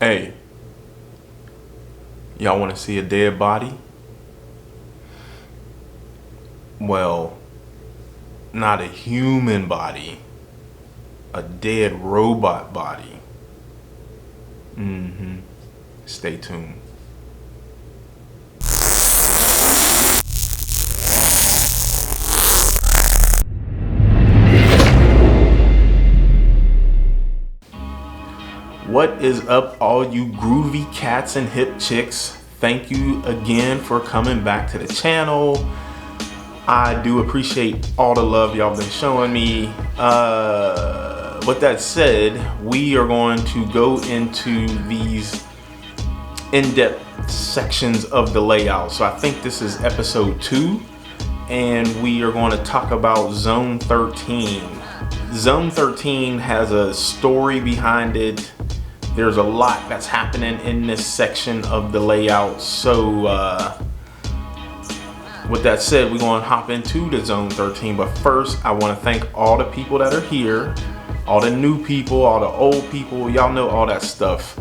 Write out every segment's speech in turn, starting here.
Hey, y'all want to see a dead body? Well, not a human body, a dead robot body. Stay tuned. What is up, all you groovy cats and hip chicks? Thank you again for coming back to the channel. I do appreciate all the love y'all been showing me. With that said, we are going to go into these in-depth sections of the layout. So I think this is episode 2, and we are going to talk about Zone 13. Zone 13 has a story behind it. There's a lot that's happening in this section of the layout. So with that said, we're going to hop into the Zone 13. But first, I want to thank all the people that are here, all the new people, all the old people. Y'all know all that stuff.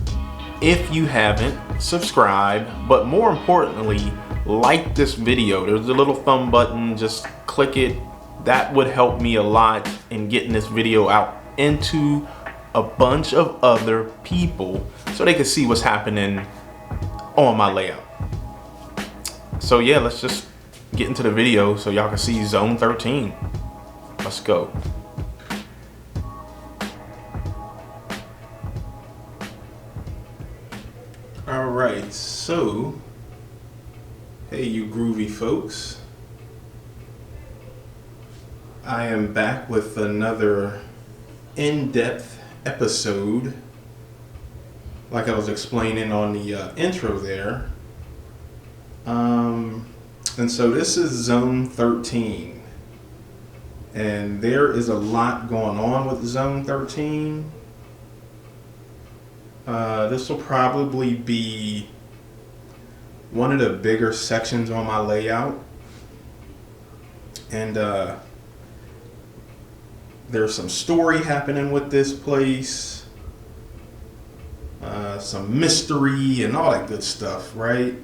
If you haven't, subscribe. But more importantly, like this video. There's a little thumb button. Just click it. That would help me a lot in getting this video out into a bunch of other people so they can see what's happening on my layout. So yeah, let's just get into the video so y'all can see Zone 13. Let's go. All right, so hey you groovy folks, I am back with another in-depth episode, like I was explaining on the intro there. And so this is Zone 13, and there is a lot going on with Zone 13. This will probably be one of the bigger sections on my layout, and there's some story happening with this place, some mystery and all that good stuff, right?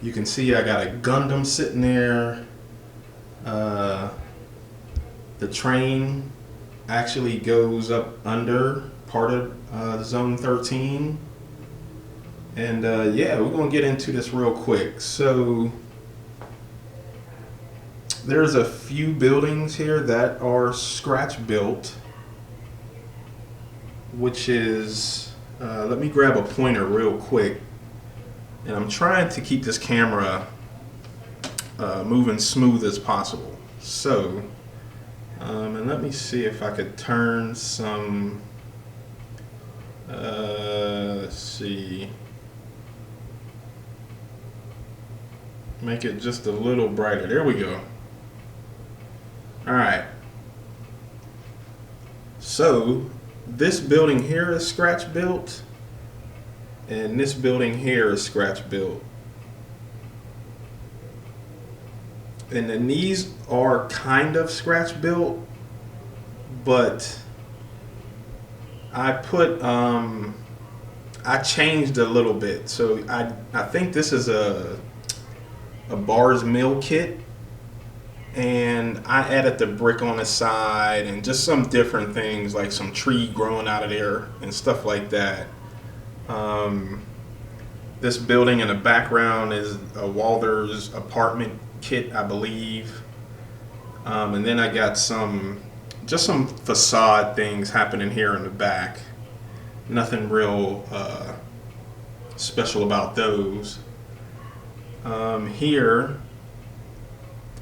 You can see I got a Gundam sitting there. The train actually goes up under part of Zone 13. And yeah, we're gonna get into this real quick. So there's a few buildings here that are scratch built, which is, let me grab a pointer real quick. And I'm trying to keep this camera moving smooth as possible. So, and let me see if I could turn some, let's see, make it just a little brighter. There we go. All right. So this building here is scratch built, and this building here is scratch built. And then these are kind of scratch built, but I put, I changed a little bit. So I think this is a Bars Mill kit, and I added the brick on the side and just some different things, like some tree growing out of there and stuff like that. This building in the background is a Walther's apartment kit, I believe. And then I got just some facade things happening here in the back. Nothing real special about those. Here,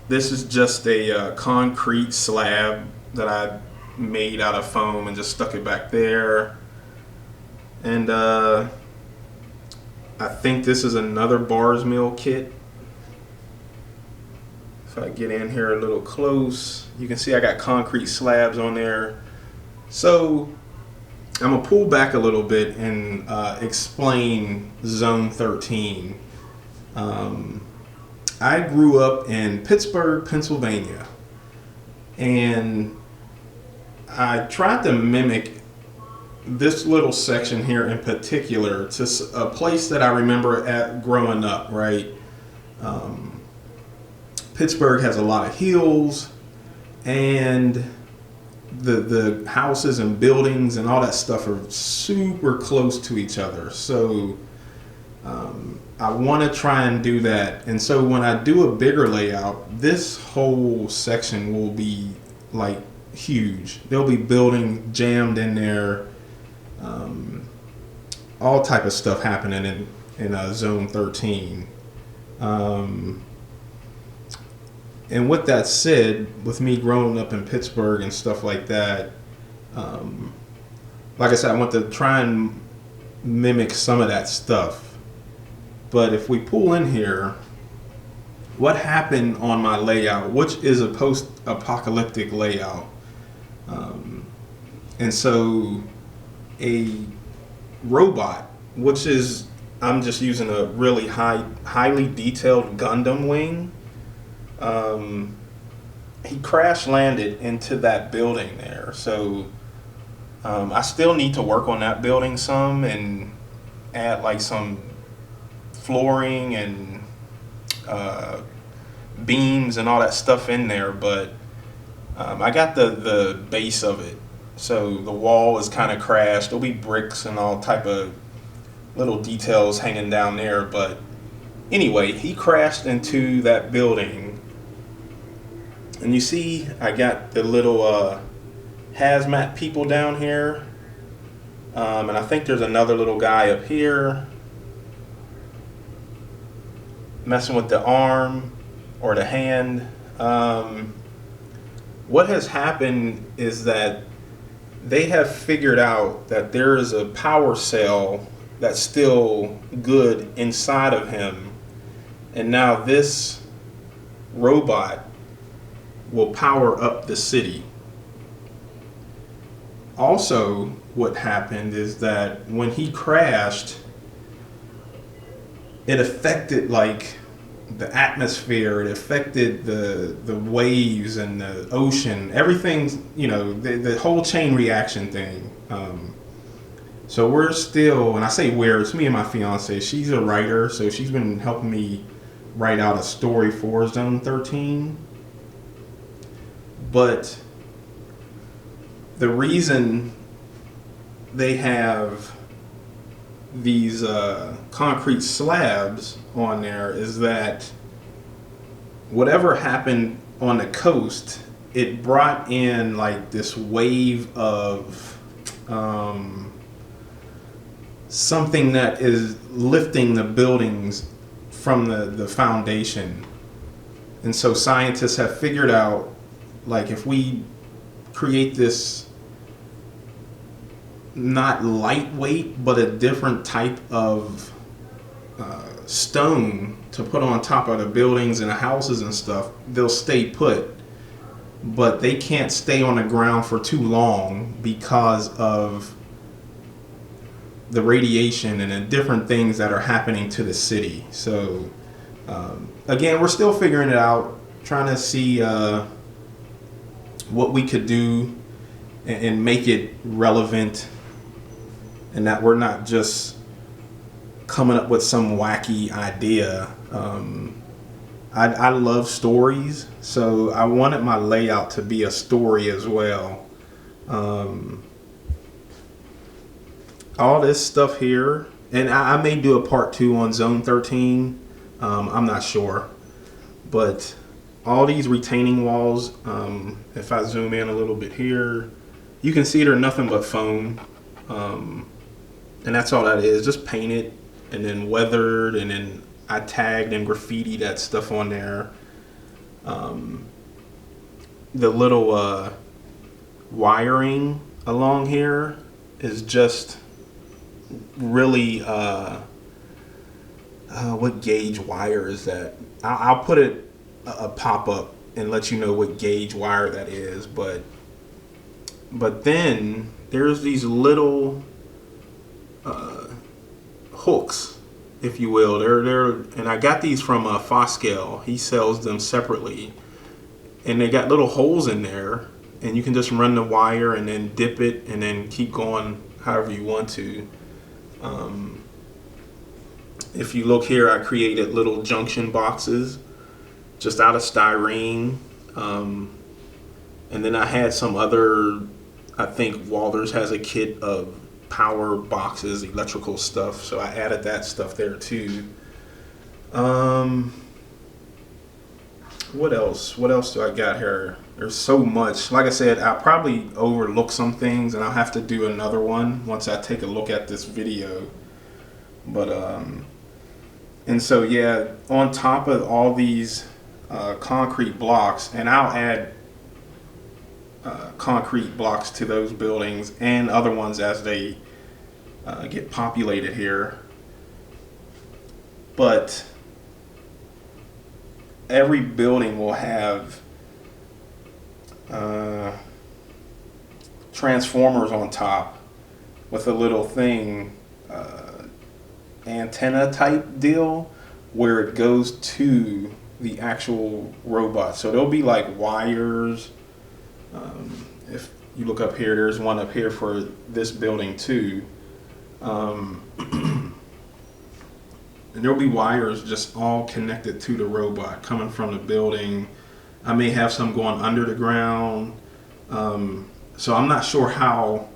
this is just a concrete slab that I made out of foam and just stuck it back there. And I think this is another Bars Mill kit. If I get in here a little close, you can see I got concrete slabs on there. So I'm gonna pull back a little bit and explain Zone 13. I grew up in Pittsburgh, Pennsylvania, and I tried to mimic this little section here in particular to a place that I remember at growing up, right? Pittsburgh has a lot of hills, and the houses and buildings and all that stuff are super close to each other. So I want to try and do that. And so when I do a bigger layout, this whole section will be like huge. There'll be building jammed in there, all type of stuff happening in Zone 13. And with that said, with me growing up in Pittsburgh and stuff like that, like I said, I want to try and mimic some of that stuff. But if we pull in here, what happened on my layout, which is a post-apocalyptic layout, and so a robot, which is, I'm just using a really highly detailed Gundam wing. He crash landed into that building there. So I still need to work on that building some and add like some flooring and beams and all that stuff in there. But I got the base of it. So the wall is kind of crashed. There'll be bricks and all type of little details hanging down there. But anyway, he crashed into that building. And you see, I got the little hazmat people down here. And I think there's another little guy up here messing with the arm or the hand. What has happened is that they have figured out that there is a power cell that's still good inside of him. And now this robot will power up the city. Also, what happened is that when he crashed, it affected like the atmosphere, it affected the waves and the ocean, everything, you know, the whole chain reaction thing. So we're still, and I say we're, it's me and my fiance, she's a writer, so she's been helping me write out a story for Zone 13. But the reason they have these concrete slabs on there is that whatever happened on the coast, it brought in like this wave of something that is lifting the buildings from the foundation. And so scientists have figured out, like, if we create this not lightweight but a different type of stone to put on top of the buildings and the houses and stuff, they'll stay put, but they can't stay on the ground for too long because of the radiation and the different things that are happening to the city. So again, we're still figuring it out, trying to see what we could do and make it relevant, and that we're not just coming up with some wacky idea. I love stories, so I wanted my layout to be a story as well. All this stuff here, and I may do a part 2 on Zone 13, I'm not sure, but all these retaining walls, if I zoom in a little bit here, you can see they're nothing but foam, and that's all that is, just painted and then weathered, and then I tagged and graffitied that stuff on there. The little wiring along here is just really what gauge wire is that? I'll put it a pop-up and let you know what gauge wire that is, but then there's these little hooks, if you will. They're and I got these from Foscale. He sells them separately, and they got little holes in there, and you can just run the wire and then dip it and then keep going however you want to. If you look here, I created little junction boxes just out of styrene. And then I had some other, I think Walters has a kit of power boxes, electrical stuff, so I added that stuff there too. What else do I got here? There's so much. Like I said, I'll probably overlook some things, and I'll have to do another one once I take a look at this video. But and so yeah, on top of all these concrete blocks, and I'll add concrete blocks to those buildings and other ones as they get populated here. But every building will have transformers on top with a little thing, antenna type deal, where it goes to the actual robot. So there'll be like wires. If you look up here, there's one up here for this building too. And there'll be wires just all connected to the robot coming from the building. I may have some going under the ground. So I'm not sure how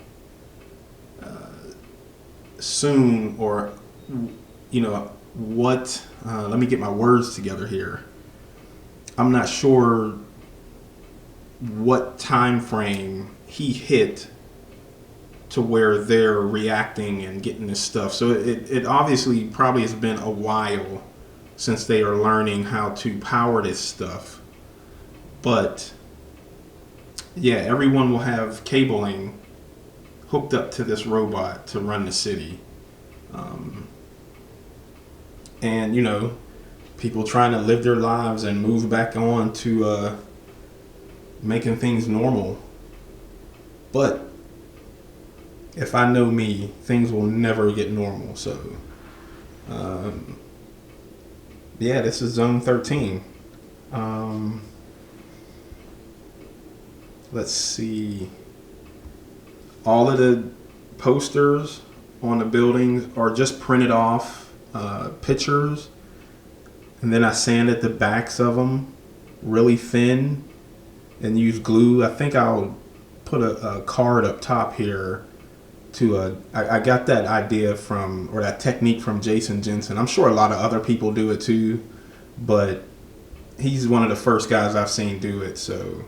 soon, or what, let me get my words together here. I'm not sure what time frame he hit to where they're reacting and getting this stuff. So it obviously probably has been a while since they are learning how to power this stuff. But yeah, everyone will have cabling hooked up to this robot to run the city. And people trying to live their lives and move back on to making things normal. But if I know me, things will never get normal. So yeah, this is Zone 13. Let's see. All of the posters on the buildings are just printed off pictures, and then I sanded the backs of them really thin and use glue. I think I'll put a card up top here to I got that idea from, or that technique from Jason Jensen. I'm sure a lot of other people do it too, but he's one of the first guys I've seen do it. So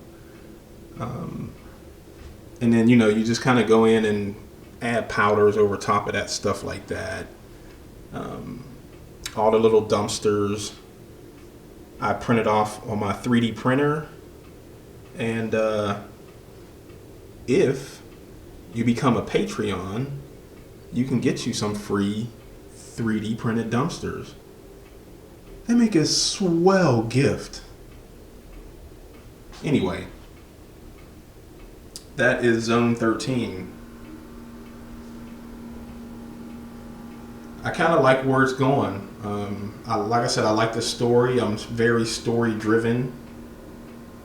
and then you just kind of go in and add powders over top of that stuff like that. All the little dumpsters I printed off on my 3D printer. And if you become a Patreon, you can get you some free 3D printed dumpsters. They make a swell gift. Anyway, that is Zone 13. I kind of like where it's going. Like I said, I like the story. I'm very story driven.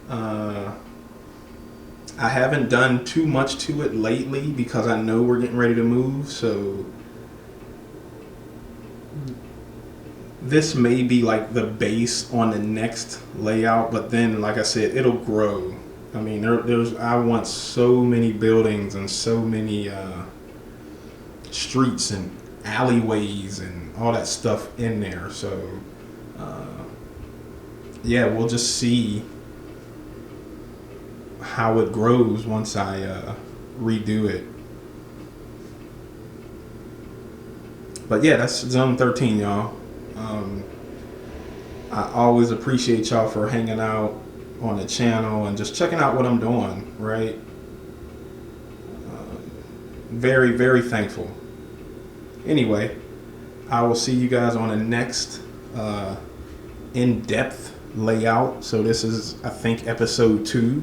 I haven't done too much to it lately because I know we're getting ready to move. So this may be like the base on the next layout, but then, like I said, it'll grow. I mean, I want so many buildings and so many streets and alleyways and all that stuff in there. So yeah, we'll just see how it grows once I redo it. But yeah, that's Zone 13, y'all. I always appreciate y'all for hanging out on the channel and just checking out what I'm doing, right? Very, very thankful. Anyway, I will see you guys on the next in-depth layout. So this is, I think, episode 2.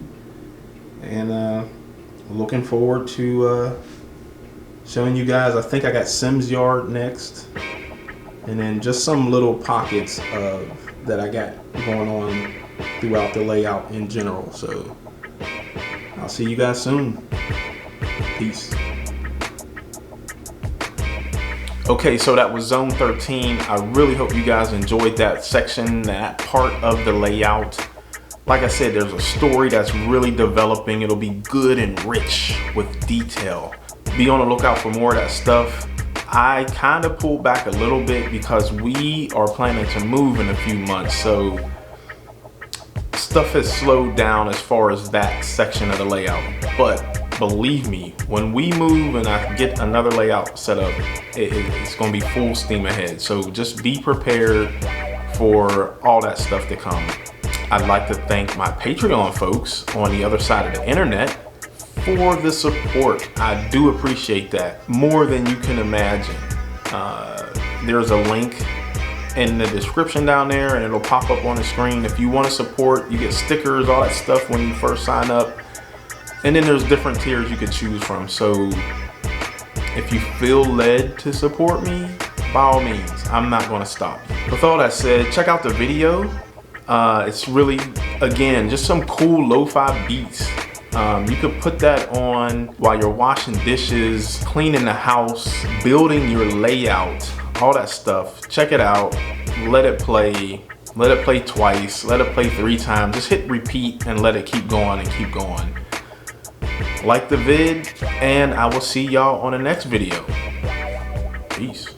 And looking forward to showing you guys. I think I got Sims Yard next. And then just some little pockets that I got going on throughout the layout in general. So I'll see you guys soon. Peace. Okay, so that was zone 13. I really hope you guys enjoyed that section, that part of the layout. Like I said, there's a story that's really developing. It'll be good and rich with detail. Be on the lookout for more of that stuff. I kind of pulled back a little bit because we are planning to move in a few months. So stuff has slowed down as far as that section of the layout. But believe me, when we move and I get another layout set up, it's going to be full steam ahead. So just be prepared for all that stuff to come. I'd like to thank my Patreon folks on the other side of the internet for the support. I do appreciate that more than you can imagine. There's a link in the description down there and it'll pop up on the screen. If you want to support, you get stickers, all that stuff when you first sign up. And then there's different tiers you could choose from. So if you feel led to support me, by all means, I'm not going to stop you. With all that said, check out the video. It's really, again, just some cool lo-fi beats. You could put that on while you're washing dishes, cleaning the house, building your layout, all that stuff. Check it out. Let it play. Let it play twice. Let it play 3 times. Just hit repeat and let it keep going and keep going. Like the vid, and I will see y'all on the next video. Peace.